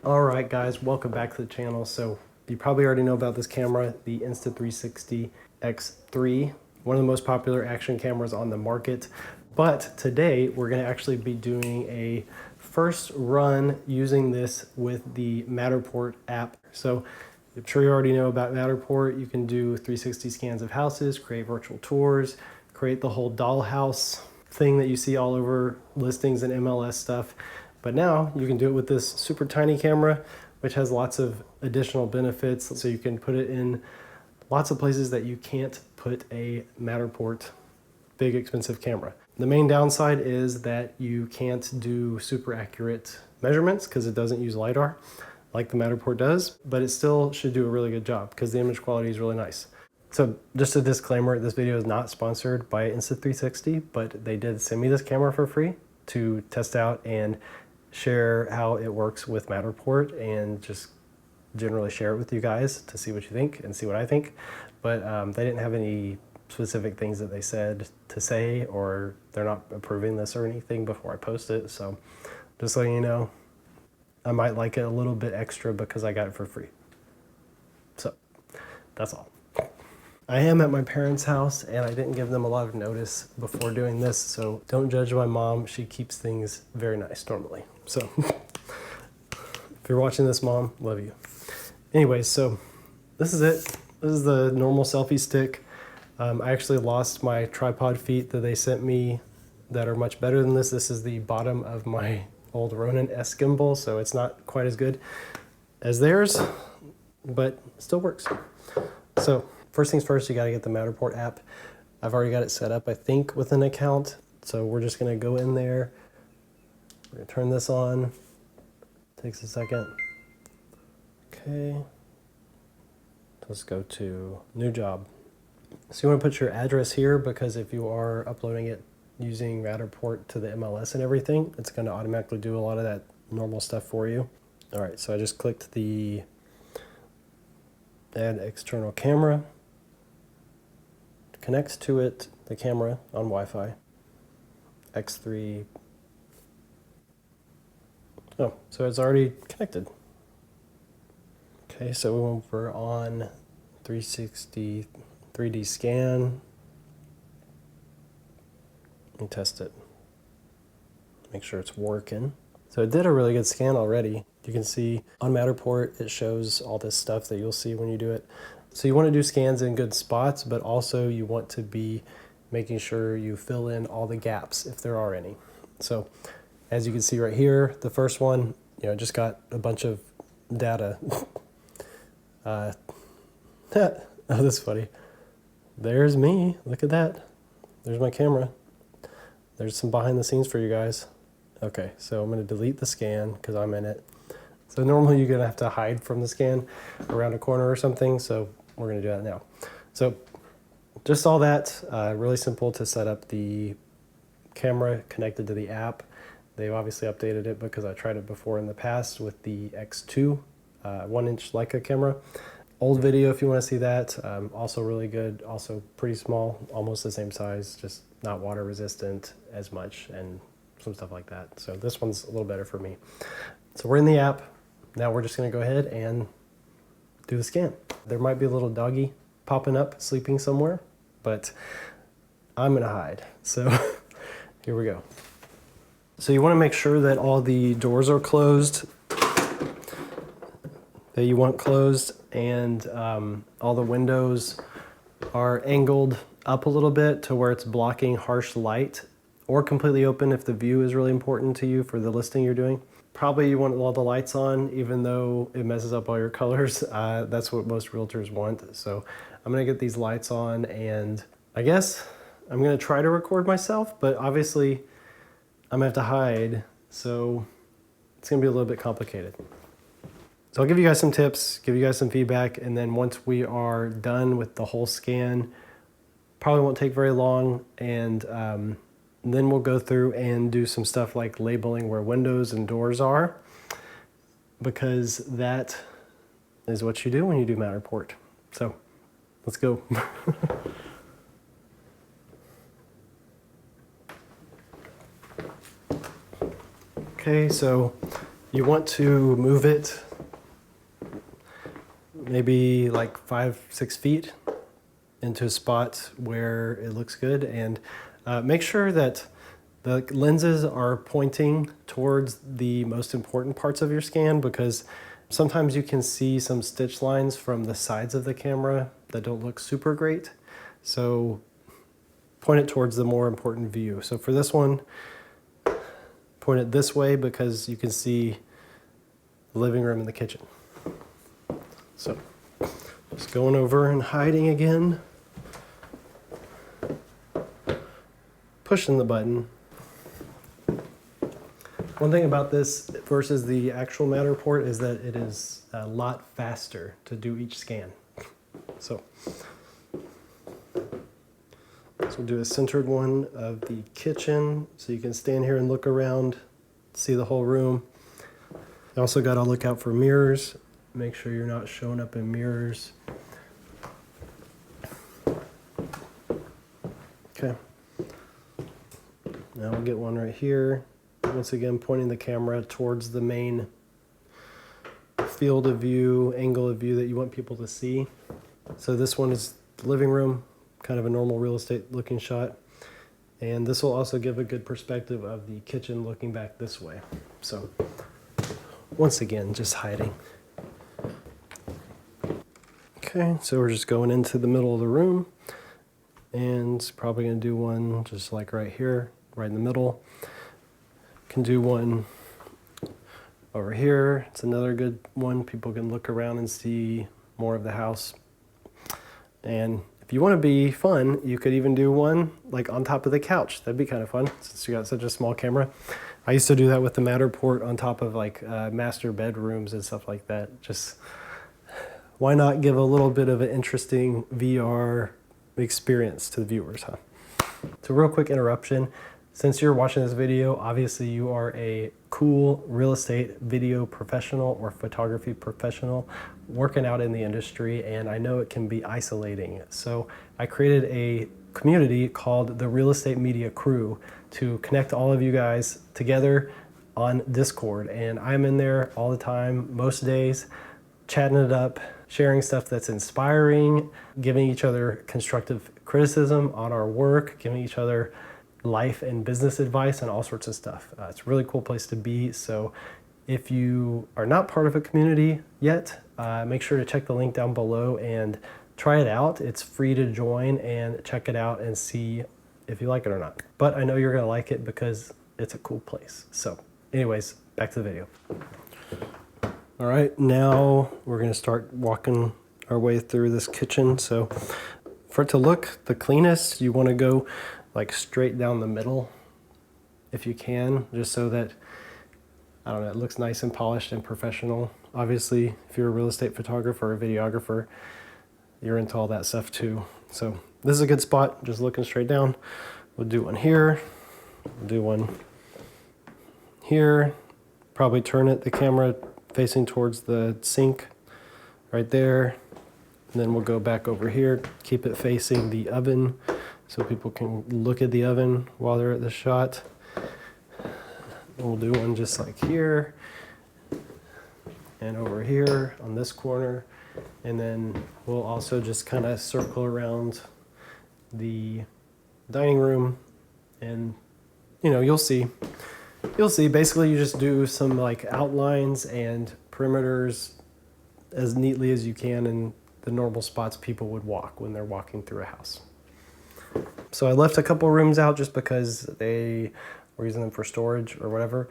All right, guys, welcome back to the channel. So you probably already know about this camera, the Insta360 X3, one of the most popular action cameras on the market. But today we're going to actually be doing a first run using this with the Matterport app. So I'm sure you already know about Matterport. You can do 360 scans of houses, create virtual tours, create the whole dollhouse thing that you see all over listings and MLS stuff. But now you can do it with this super tiny camera, which has lots of additional benefits. So you can put it in lots of places that you can't put a Matterport big expensive camera. The main downside is that you can't do super accurate measurements because it doesn't use LiDAR like the Matterport does, but it still should do a really good job because the image quality is really nice. So just a disclaimer, this video is not sponsored by Insta360, but they did send me this camera for free to test out and share how it works with Matterport and just generally share it with you guys to see what you think and see what I think. But they didn't have any specific things that they said to say, or they're not approving this or anything before I post it. So just letting you know, I might like it a little bit extra because I got it for free. So that's all. I am at my parents' house and I didn't give them a lot of notice before doing this, so don't judge my mom. She keeps things very nice normally. So if you're watching this, Mom, love you. Anyways, so this is it. This is the normal selfie stick. I actually lost my tripod feet that they sent me that are much better than this. This is the bottom of my old Ronin S gimbal, so it's not quite as good as theirs, but still works. So first things first, you got to get the Matterport app. I've already got it set up, I think, with an account. So we're just going to go in there. We're going to turn this on. Takes a second. Okay. Let's go to new job. So you want to put your address here because if you are uploading it using Matterport to the MLS and everything, it's going to automatically do a lot of that normal stuff for you. All right, so I just clicked the add external camera. Connects to it, the camera on Wi-Fi, X3. Oh, so it's already connected. Okay, so we're on 360 3D scan. And test it. Make sure it's working. So it did a really good scan already. You can see on Matterport, it shows all this stuff that you'll see when you do it. So you want to do scans in good spots, but also you want to be making sure you fill in all the gaps if there are any. So as you can see right here, the first one, just got a bunch of data. Oh, that's funny. There's me. Look at that. There's my camera. There's some behind the scenes for you guys. Okay, so I'm going to delete the scan because I'm in it. So normally you're going to have to hide from the scan around a corner or something. So we're going to do that now. So just all that, really simple to set up the camera connected to the app. They've obviously updated it because I tried it before in the past with the X2 1-inch Leica camera. Old video if you want to see that. Also really good, also pretty small, almost the same size, just not water resistant as much and some stuff like that. So this one's a little better for me. So we're in the app. Now we're just going to go ahead and do the scan. There might be a little doggy popping up, sleeping somewhere, but I'm going to hide. So here we go. So you want to make sure that all the doors are closed, that you want closed, and all the windows are angled up a little bit to where it's blocking harsh light, or completely open if the view is really important to you for the listing you're doing. Probably you want all the lights on, even though it messes up all your colors. That's what most realtors want. So I'm gonna get these lights on, and I guess I'm gonna try to record myself, but obviously I'm gonna have to hide, so it's gonna be a little bit complicated. So I'll give you guys some tips, give you guys some feedback, and then once we are done with the whole scan, probably won't take very long, and then we'll go through and do some stuff like labeling where windows and doors are, because that is what you do when you do Matterport. So let's go. Okay, so You want to move it maybe like 5-6 feet into a spot where it looks good, and make sure that the lenses are pointing towards the most important parts of your scan, because sometimes you can see some stitch lines from the sides of the camera that don't look super great. So point it towards the more important view. So for this one, point it this way because you can see the living room and the kitchen. So just going over and hiding again, pushing the button. One thing about this versus the actual Matterport is that it is a lot faster to do each scan. So we'll do a centered one of the kitchen so you can stand here and look around, see the whole room. You also got to look out for mirrors. Make sure you're not showing up in mirrors. Okay. Now we'll get one right here. Once again, pointing the camera towards the main field of view, angle of view that you want people to see. So this one is the living room, kind of a normal real estate looking shot. And this will also give a good perspective of the kitchen looking back this way. So once again, just hiding. Okay, so we're just going into the middle of the room, and probably gonna do one just like right here, right in the middle. Can do one over here. It's another good one. People can look around and see more of the house. And if you want to be fun, you could even do one like on top of the couch. That'd be kind of fun since you got such a small camera. I used to do that with the Matterport on top of like master bedrooms and stuff like that. Just why not give a little bit of an interesting VR experience to the viewers, huh? So real quick interruption. Since you're watching this video, obviously you are a cool real estate video professional or photography professional working out in the industry, and I know it can be isolating. So I created a community called the Real Estate Media Crew to connect all of you guys together on Discord. And I'm in there all the time, most days, chatting it up, sharing stuff that's inspiring, giving each other constructive criticism on our work, giving each other life and business advice and all sorts of stuff. It's a really cool place to be. So if you are not part of a community yet, make sure to check the link down below and try it out. It's free to join and check it out and see if you like it or not. But I know you're gonna like it because it's a cool place. So anyways, back to the video. All right, now we're gonna start walking our way through this kitchen. So for it to look the cleanest, you wanna go like straight down the middle if you can, just so that, I don't know, it looks nice and polished and professional. Obviously, if you're a real estate photographer or a videographer, you're into all that stuff too. So this is a good spot, just looking straight down. We'll do one here, we'll do one here, probably turn it, the camera facing towards the sink right there. And then we'll go back over here, keep it facing the oven so people can look at the oven while they're at the shot. We'll do one just like here and over here on this corner. And then we'll also just kind of circle around the dining room, and you know, you'll see. Basically you just do some like outlines and perimeters as neatly as you can in the normal spots people would walk when they're walking through a house. So I left a couple rooms out just because they were using them for storage or whatever.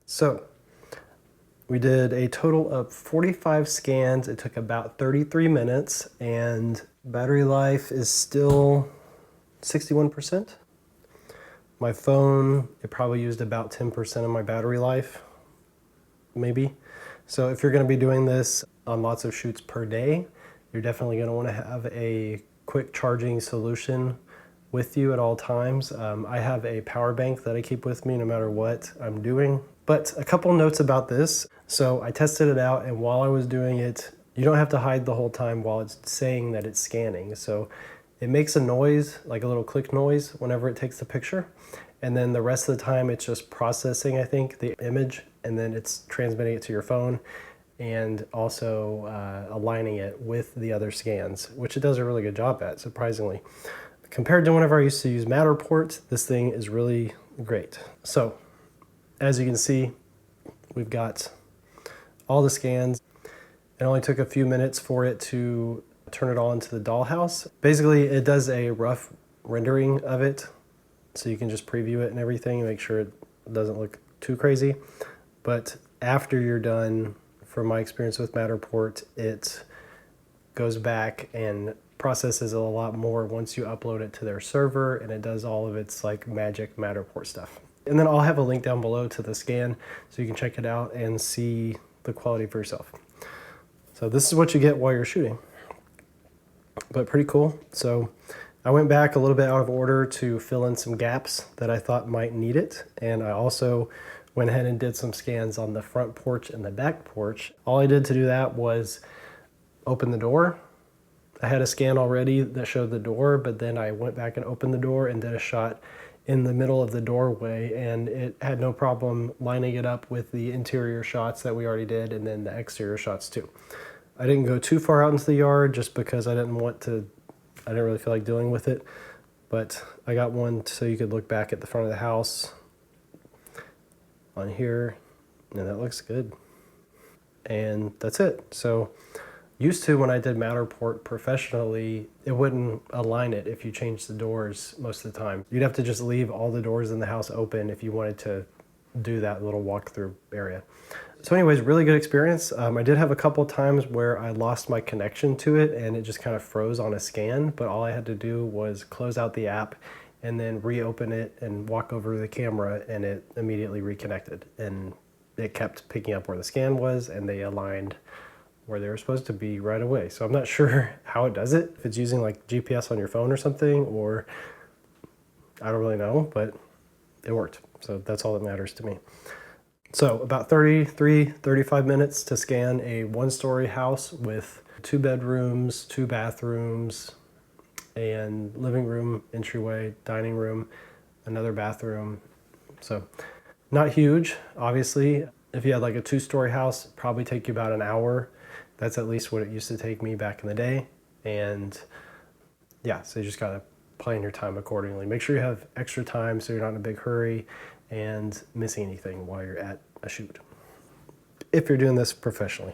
So we did a total of 45 scans. It took about 33 minutes, and battery life is still 61%. My phone, it probably used about 10% of my battery life, maybe. So if you're gonna be doing this on lots of shoots per day, you're definitely gonna wanna have a quick charging solution with you at all times. I have a power bank that I keep with me no matter what I'm doing. But a couple notes about this. So I tested it out, and while I was doing it, you don't have to hide the whole time while it's saying that it's scanning. So it makes a noise, like a little click noise, whenever it takes the picture. And then the rest of the time it's just processing, I think, the image, and then it's transmitting it to your phone and also aligning it with the other scans, which it does a really good job at, surprisingly. Compared to whenever I used to use Matterport, this thing is really great. So, as you can see, we've got all the scans. It only took a few minutes for it to turn it all into the dollhouse. Basically, it does a rough rendering of it, so you can just preview it and everything and make sure it doesn't look too crazy. But after you're done, from my experience with Matterport, it goes back and processes it a lot more once you upload it to their server, and it does all of its like magic Matterport stuff. And then I'll have a link down below to the scan so you can check it out and see the quality for yourself. So this is what you get while you're shooting, but pretty cool. So I went back a little bit out of order to fill in some gaps that I thought might need it. And I also went ahead and did some scans on the front porch and the back porch. All I did to do that was open the door. I had a scan already that showed the door, but then I went back and opened the door and did a shot in the middle of the doorway, and it had no problem lining it up with the interior shots that we already did and then the exterior shots too. I didn't go too far out into the yard just because I didn't really feel like dealing with it, but I got one so you could look back at the front of the house on here, and that looks good. And that's it. So used to, when I did Matterport professionally, it wouldn't align it if you changed the doors most of the time. You'd have to just leave all the doors in the house open if you wanted to do that little walkthrough area. So anyways, really good experience. I did have a couple times where I lost my connection to it and it just kind of froze on a scan, but all I had to do was close out the app and then reopen it and walk over the camera, and it immediately reconnected. And it kept picking up where the scan was, and they aligned where they were supposed to be right away. So I'm not sure how it does it, if it's using like GPS on your phone or something, or I don't really know, but it worked. So that's all that matters to me. So about 35 minutes to scan a one-story house with 2 bedrooms, 2 bathrooms, and living room, entryway, dining room, another bathroom. So not huge, obviously. If you had like a 2-story house, it'd probably take you about an hour. That's at least what it used to take me back in the day. And yeah, so you just gotta plan your time accordingly. Make sure you have extra time so you're not in a big hurry and missing anything while you're at a shoot, if you're doing this professionally.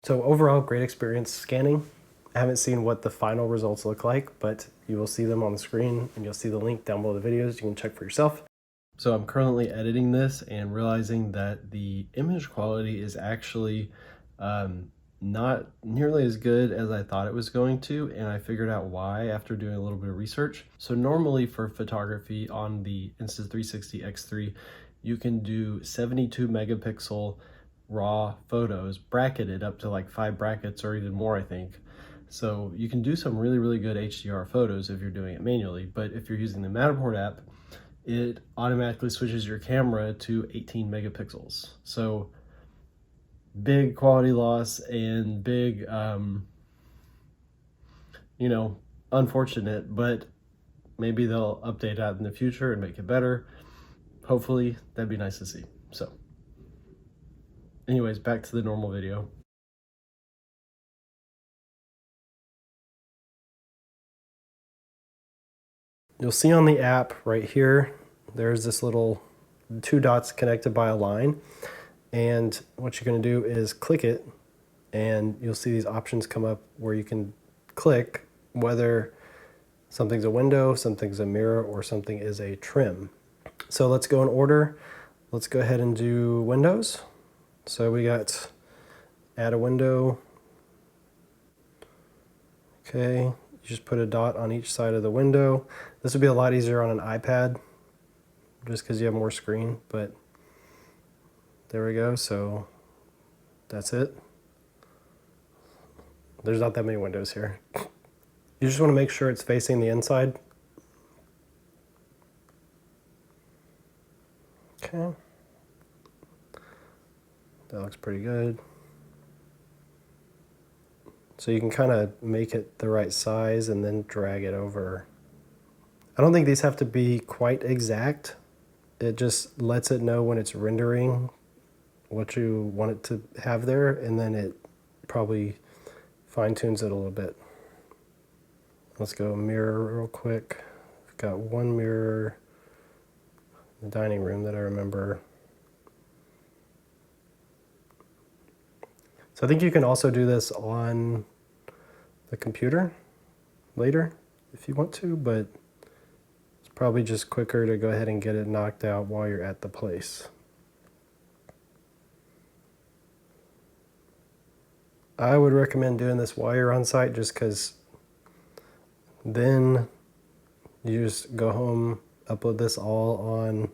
So overall, great experience scanning. I haven't seen what the final results look like, but you will see them on the screen, and you'll see the link down below the videos. You can check for yourself. So I'm currently editing this and realizing that the image quality is actually not nearly as good as I thought it was going to, and I figured out why after doing a little bit of research. So normally for photography on the Insta360 X3, you can do 72 megapixel raw photos bracketed up to like 5 brackets or even more, I think. So you can do some really, really good HDR photos if you're doing it manually, but if you're using the Matterport app, it automatically switches your camera to 18 megapixels. So big quality loss and big, unfortunate, but maybe they'll update that in the future and make it better. Hopefully, that'd be nice to see. So anyways, back to the normal video. You'll see on the app right here, there's this little 2 dots connected by a line. And what you're going to do is click it, and you'll see these options come up where you can click whether something's a window, something's a mirror, or something is a trim. So let's go in order. Let's go ahead and do windows. So we got add a window. Okay, you just put a dot on each side of the window. This would be a lot easier on an iPad just because you have more screen, but there we go. So that's it. There's not that many windows here. You just want to make sure it's facing the inside. Okay. That looks pretty good. So you can kind of make it the right size and then drag it over. I don't think these have to be quite exact, it just lets it know when it's rendering what you want it to have there, and then it probably fine tunes it a little bit. Let's go mirror real quick. I've got one mirror in the dining room that I remember. So I think you can also do this on the computer later if you want to, but it's probably just quicker to go ahead and get it knocked out while you're at the place. I would recommend doing this while you're on site, just because then you just go home, upload this all on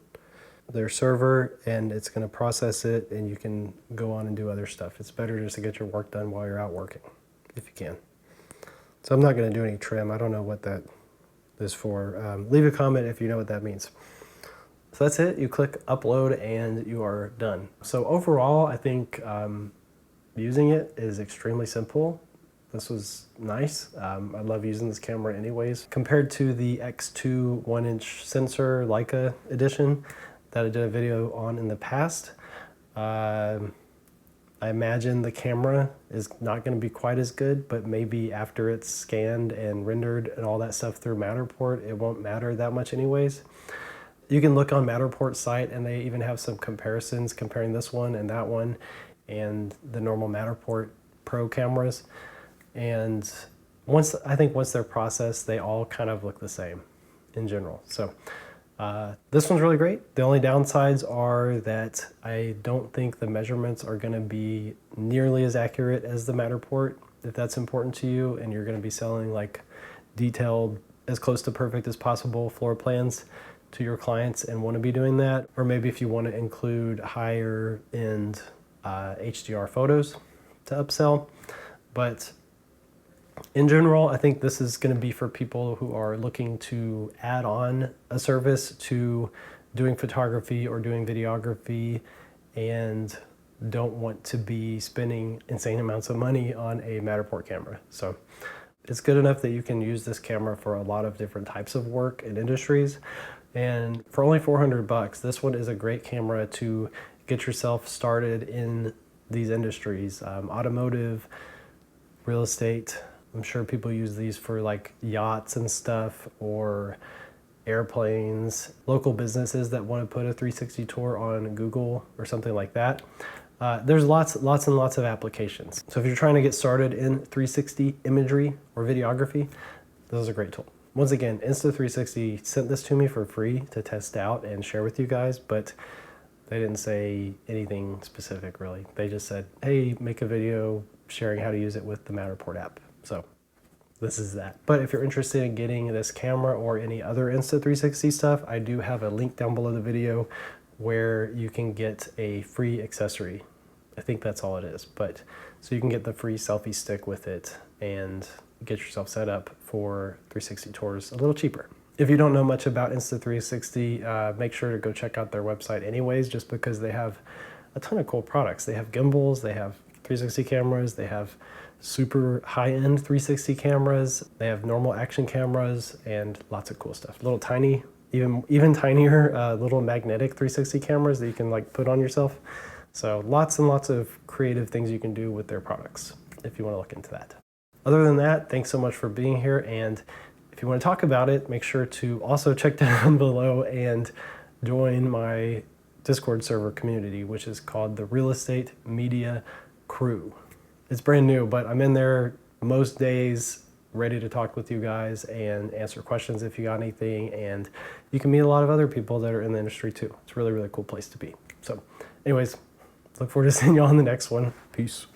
their server, and it's going to process it, and you can go on and do other stuff. It's better just to get your work done while you're out working, if you can. So I'm not going to do any trim. I don't know what that is for. Leave a comment if you know what that means. So that's it. You click upload and you are done. So overall, I think using it is extremely simple. This was nice. I love using this camera anyways. Compared to the X2 1-inch sensor Leica edition that I did a video on in the past, I imagine the camera is not going to be quite as good, but maybe after it's scanned and rendered and all that stuff through Matterport, it won't matter that much anyways. You can look on Matterport's site, and they even have some comparisons comparing this one and that one and the normal Matterport Pro cameras. And I think once they're processed, they all kind of look the same in general. So this one's really great. The only downsides are that I don't think the measurements are going to be nearly as accurate as the Matterport, if that's important to you and you're going to be selling like detailed, as close to perfect as possible floor plans to your clients and want to be doing that. Or maybe if you want to include higher end HDR photos to upsell. But in general, I think this is going to be for people who are looking to add on a service to doing photography or doing videography and don't want to be spending insane amounts of money on a Matterport camera. So it's good enough that you can use this camera for a lot of different types of work and industries. And for only $400, this one is a great camera to get yourself started in these industries, automotive, real estate. I'm sure people use these for like yachts and stuff, or airplanes, local businesses that want to put a 360 tour on Google or something like that. There's lots and lots of applications. So if you're trying to get started in 360 imagery or videography, this is a great tool. Once again, Insta360 sent this to me for free to test out and share with you guys, but they didn't say anything specific really. They just said, hey, make a video sharing how to use it with the Matterport app. So this is that. But if you're interested in getting this camera or any other Insta360 stuff, I do have a link down below the video where you can get a free accessory. I think that's all it is. But so you can get the free selfie stick with it and get yourself set up for 360 tours a little cheaper. If you don't know much about Insta360, make sure to go check out their website anyways, just because they have a ton of cool products. They have gimbals, they have 360 cameras, they have super high-end 360 cameras, they have normal action cameras, and lots of cool stuff. Little tiny, even tinier little magnetic 360 cameras that you can like put on yourself. So lots and lots of creative things you can do with their products if you want to look into that. Other than that, thanks so much for being here, and if you want to talk about it, make sure to also check down below and join my Discord server community, which is called the Real Estate Media Crew. It's brand new, but I'm in there most days ready to talk with you guys and answer questions if you got anything, and you can meet a lot of other people that are in the industry too. It's a really, really cool place to be. So anyways, look forward to seeing you on the next one. Peace.